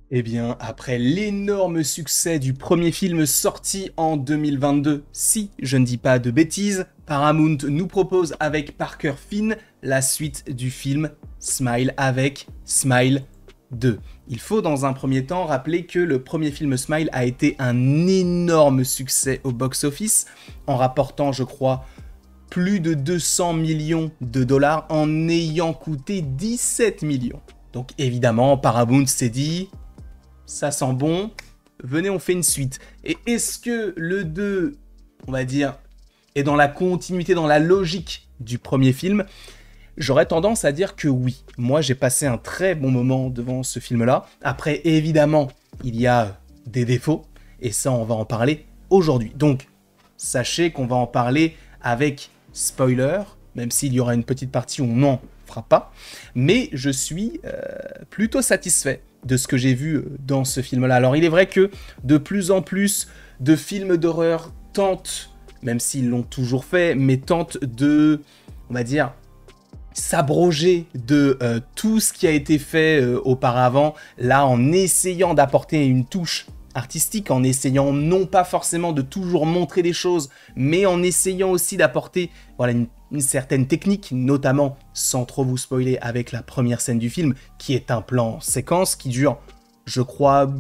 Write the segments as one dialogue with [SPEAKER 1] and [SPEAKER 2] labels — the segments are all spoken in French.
[SPEAKER 1] Eh bien, après l'énorme succès du premier film sorti en 2022, si je ne dis pas de bêtises, Paramount nous propose avec Parker Finn la suite du film Smile avec Smile 2. Il faut dans un premier temps rappeler que le premier film Smile a été un énorme succès au box-office, en rapportant, je crois, plus de 200 millions de dollars en ayant coûté 17 millions. Donc évidemment, Paramount s'est dit... ça sent bon, venez on fait une suite. Et est-ce que le 2, on va dire, est dans la continuité, dans la logique du premier film? J'aurais tendance à dire que oui. Moi, j'ai passé un très bon moment devant ce film-là. Après, évidemment, il y a des défauts, et ça, on va en parler aujourd'hui. Donc, sachez qu'on va en parler avec spoiler, même s'il y aura une petite partie où on n'en fera pas. Mais je suis plutôt satisfait de ce que j'ai vu dans ce film-là. Alors, il est vrai que de plus en plus de films d'horreur tentent, même s'ils l'ont toujours fait, mais tentent de, on va dire, s'abroger de tout ce qui a été fait auparavant, là, en essayant d'apporter une touche artistique, en essayant non pas forcément de toujours montrer des choses, mais en essayant aussi d'apporter voilà, une certaine technique, notamment, sans trop vous spoiler, avec la première scène du film, qui est un plan séquence qui dure, je crois,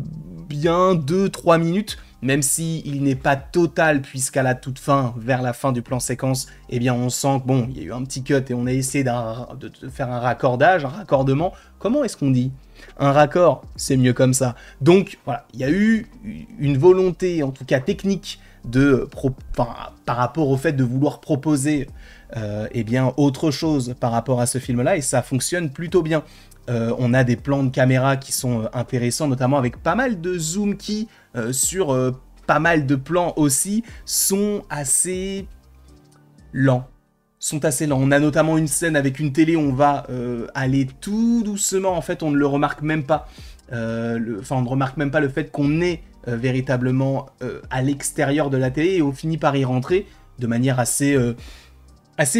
[SPEAKER 1] bien 2-3 minutes, même s'il n'est pas total, puisqu'à la toute fin, vers la fin du plan séquence, eh bien on sent que bon, il y a eu un petit cut et on a essayé de faire un raccordage, un raccordement. Comment est-ce qu'on dit ? Un raccord, c'est mieux comme ça. Donc voilà, il y a eu une volonté, en tout cas technique, par rapport au fait de vouloir proposer eh bien, autre chose par rapport à ce film-là, et ça fonctionne plutôt bien. On a des plans de caméra qui sont intéressants, notamment avec pas mal de zoom qui, sur pas mal de plans aussi, sont assez lents. On a notamment une scène avec une télé où on va aller tout doucement, en fait on ne le remarque même pas. On ne remarque même pas le fait qu'on est véritablement à l'extérieur de la télé et on finit par y rentrer de manière assez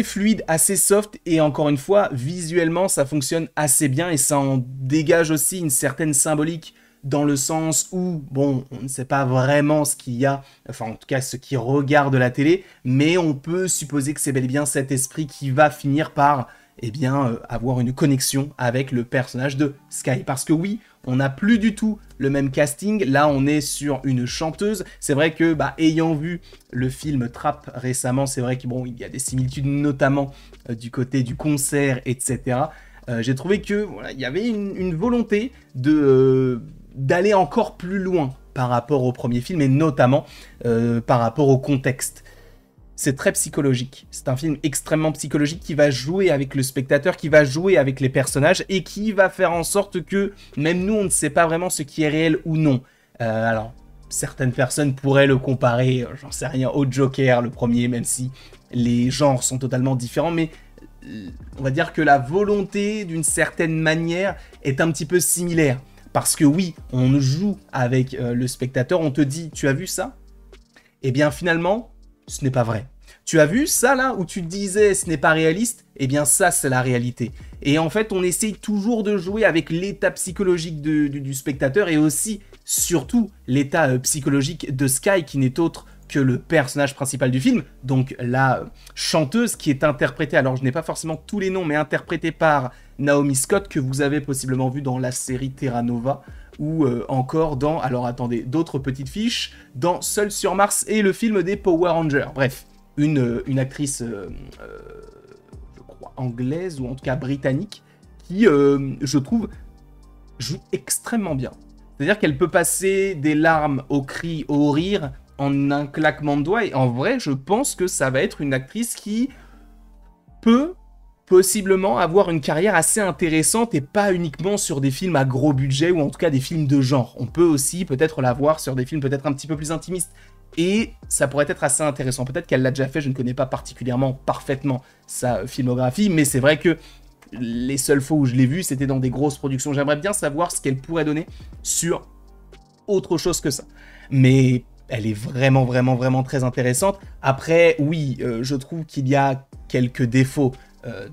[SPEAKER 1] fluide, assez soft, et encore une fois, visuellement, ça fonctionne assez bien, et ça en dégage aussi une certaine symbolique, dans le sens où, bon, on ne sait pas vraiment ce qu'il y a, enfin, en tout cas, ce qui regarde la télé, mais on peut supposer que c'est bel et bien cet esprit qui va finir par, eh bien, avoir une connexion avec le personnage de Sky. Parce que oui, on n'a plus du tout le même casting. Là, on est sur une chanteuse. C'est vrai que, ayant vu le film Trap récemment, c'est vrai qu'il il y a des similitudes, notamment du côté du concert, etc. J'ai trouvé que voilà, il y avait une volonté d'aller encore plus loin par rapport au premier film, et notamment par rapport au contexte. C'est très psychologique. C'est un film extrêmement psychologique qui va jouer avec le spectateur, qui va jouer avec les personnages et qui va faire en sorte que même nous, on ne sait pas vraiment ce qui est réel ou non. Alors, certaines personnes pourraient le comparer, j'en sais rien, au Joker, le premier, même si les genres sont totalement différents, mais on va dire que la volonté, d'une certaine manière, est un petit peu similaire. Parce que oui, on joue avec le spectateur, on te dit « tu as vu ça ?» Eh bien finalement, ce n'est pas vrai. Tu as vu ça là où tu disais ce n'est pas réaliste? Eh bien ça c'est la réalité. Et en fait on essaye toujours de jouer avec l'état psychologique du spectateur, et aussi surtout l'état psychologique de Sky, qui n'est autre que le personnage principal du film, donc la chanteuse qui est interprétée, alors je n'ai pas forcément tous les noms, mais interprétée par Naomi Scott, que vous avez possiblement vu dans la série Terra Nova, ou encore dans, alors attendez, d'autres petites fiches, dans Seul sur Mars et le film des Power Rangers. Bref, une actrice, je crois, anglaise, ou en tout cas britannique, qui, je trouve, joue extrêmement bien. C'est-à-dire qu'elle peut passer des larmes au cri, au rire, en un claquement de doigts, et en vrai, je pense que ça va être une actrice qui peut possiblement avoir une carrière assez intéressante, et pas uniquement sur des films à gros budget, ou en tout cas des films de genre. On peut aussi peut-être la voir sur des films peut-être un petit peu plus intimistes, et ça pourrait être assez intéressant. Peut-être qu'elle l'a déjà fait, je ne connais pas particulièrement parfaitement sa filmographie, mais c'est vrai que les seules fois où je l'ai vue, c'était dans des grosses productions. J'aimerais bien savoir ce qu'elle pourrait donner sur autre chose que ça. Mais elle est vraiment très intéressante. Après, oui, je trouve qu'il y a quelques défauts.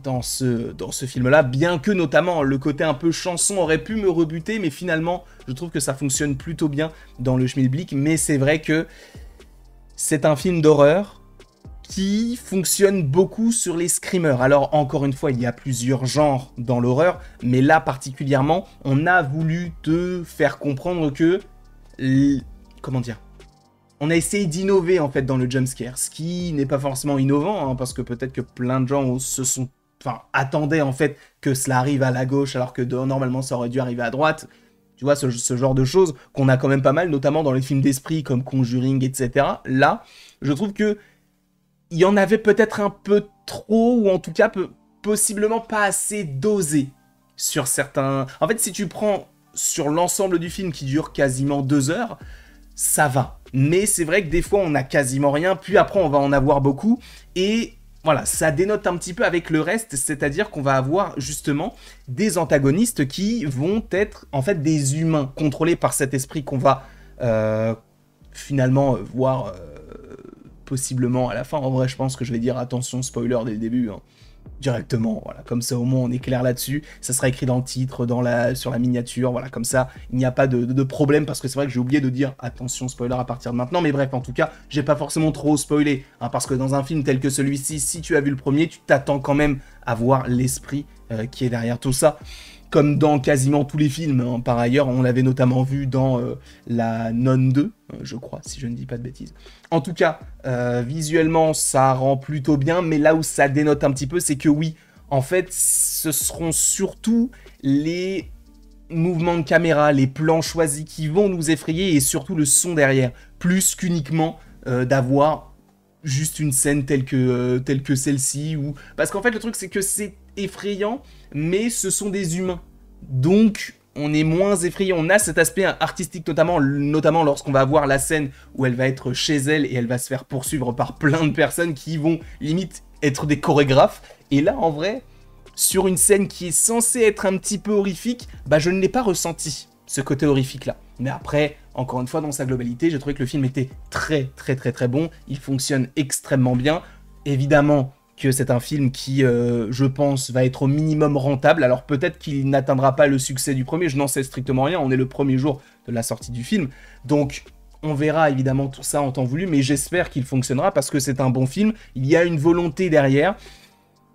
[SPEAKER 1] dans ce film-là, bien que notamment le côté un peu chanson aurait pu me rebuter, mais finalement, je trouve que ça fonctionne plutôt bien dans le Schmilblick, mais c'est vrai que c'est un film d'horreur qui fonctionne beaucoup sur les screamers. Alors, encore une fois, il y a plusieurs genres dans l'horreur, mais là, particulièrement, on a voulu te faire comprendre que... Comment dire ? On a essayé d'innover, en fait, dans le jumpscare, ce qui n'est pas forcément innovant, hein, parce que peut-être que plein de gens attendaient, en fait, que cela arrive à la gauche, alors que normalement, ça aurait dû arriver à droite. Tu vois, ce genre de choses qu'on a quand même pas mal, notamment dans les films d'esprit, comme Conjuring, etc. Là, je trouve que il y en avait peut-être un peu trop, ou en tout cas possiblement pas assez dosé sur certains... En fait, si tu prends sur l'ensemble du film qui dure quasiment 2 heures, ça va. Mais c'est vrai que des fois, on a quasiment rien, puis après, on va en avoir beaucoup, et voilà, ça dénote un petit peu avec le reste, c'est-à-dire qu'on va avoir justement des antagonistes qui vont être en fait des humains contrôlés par cet esprit qu'on va finalement voir... possiblement à la fin. En vrai, je pense que je vais dire attention, spoiler dès le début, hein, directement, voilà, comme ça au moins on est clair là-dessus, ça sera écrit dans le titre, sur la miniature, voilà, comme ça, il n'y a pas de problème, parce que c'est vrai que j'ai oublié de dire attention, spoiler à partir de maintenant, mais bref, en tout cas, j'ai pas forcément trop spoilé, hein, parce que dans un film tel que celui-ci, si tu as vu le premier, tu t'attends quand même à voir l'esprit qui est derrière tout ça, comme dans quasiment tous les films, hein. Par ailleurs, on l'avait notamment vu dans La Nonne 2, je crois, si je ne dis pas de bêtises. En tout cas, visuellement, ça rend plutôt bien, mais là où ça dénote un petit peu, c'est que oui, en fait, ce seront surtout les mouvements de caméra, les plans choisis qui vont nous effrayer, et surtout le son derrière, plus qu'uniquement d'avoir juste une scène telle que celle-ci, ou... Parce qu'en fait, le truc, c'est que c'est effrayant, mais ce sont des humains. Donc, on est moins effrayé. On a cet aspect artistique, notamment lorsqu'on va voir la scène où elle va être chez elle et elle va se faire poursuivre par plein de personnes qui vont limite être des chorégraphes. Et là, en vrai, sur une scène qui est censée être un petit peu horrifique, bah je ne l'ai pas ressenti, ce côté horrifique-là. Mais après, encore une fois, dans sa globalité, j'ai trouvé que le film était très bon. Il fonctionne extrêmement bien. Évidemment que c'est un film qui, je pense, va être au minimum rentable. Alors peut-être qu'il n'atteindra pas le succès du premier, je n'en sais strictement rien. On est le premier jour de la sortie du film. Donc, on verra évidemment tout ça en temps voulu, mais j'espère qu'il fonctionnera parce que c'est un bon film. Il y a une volonté derrière.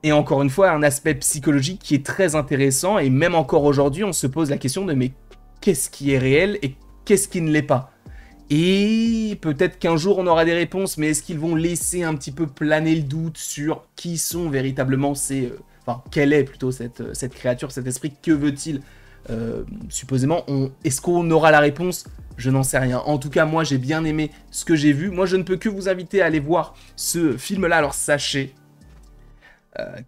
[SPEAKER 1] Et encore une fois, un aspect psychologique qui est très intéressant. Et même encore aujourd'hui, on se pose la question de mais qu'est-ce qui est réel et qu'est-ce qui ne l'est pas? Et peut-être qu'un jour on aura des réponses, mais est-ce qu'ils vont laisser un petit peu planer le doute sur qui sont véritablement ces... Enfin, quelle est plutôt cette créature, cet esprit, que veut-il supposément Est-ce qu'on aura la réponse? Je n'en sais rien. En tout cas, moi j'ai bien aimé ce que j'ai vu. Moi je ne peux que vous inviter à aller voir ce film-là. Alors sachez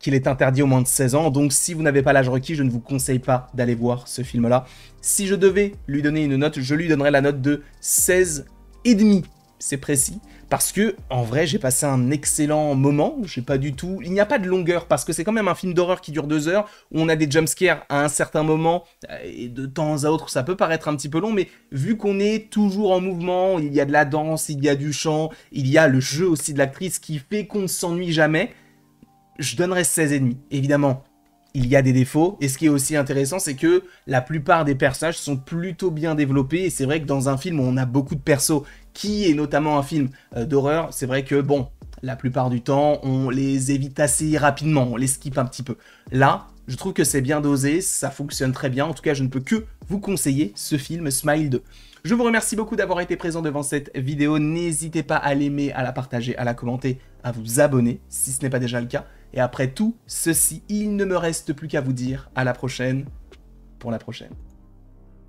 [SPEAKER 1] qu'il est interdit aux moins de 16 ans, donc si vous n'avez pas l'âge requis, je ne vous conseille pas d'aller voir ce film-là. Si je devais lui donner une note, je lui donnerais la note de 16,5, c'est précis, parce que, en vrai, j'ai passé un excellent moment, il n'y a pas de longueur, parce que c'est quand même un film d'horreur qui dure 2 heures, où on a des jumpscares à un certain moment, et de temps à autre, ça peut paraître un petit peu long, mais vu qu'on est toujours en mouvement, il y a de la danse, il y a du chant, il y a le jeu aussi de l'actrice qui fait qu'on ne s'ennuie jamais, je donnerais 16,5. Évidemment, il y a des défauts, et ce qui est aussi intéressant, c'est que la plupart des personnages sont plutôt bien développés, et c'est vrai que dans un film où on a beaucoup de persos, qui est notamment un film d'horreur, c'est vrai que, bon, la plupart du temps, on les évite assez rapidement, on les skip un petit peu. Là, je trouve que c'est bien dosé, ça fonctionne très bien, en tout cas, je ne peux que vous conseiller ce film Smile 2. Je vous remercie beaucoup d'avoir été présent devant cette vidéo, n'hésitez pas à l'aimer, à la partager, à la commenter, à vous abonner, si ce n'est pas déjà le cas. Et après tout ceci, il ne me reste plus qu'à vous dire à la prochaine pour la prochaine.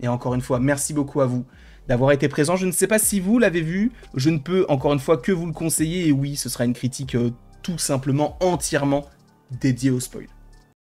[SPEAKER 1] Et encore une fois, merci beaucoup à vous d'avoir été présent. Je ne sais pas si vous l'avez vu, je ne peux encore une fois que vous le conseiller. Et oui, ce sera une critique tout simplement entièrement dédiée au spoil.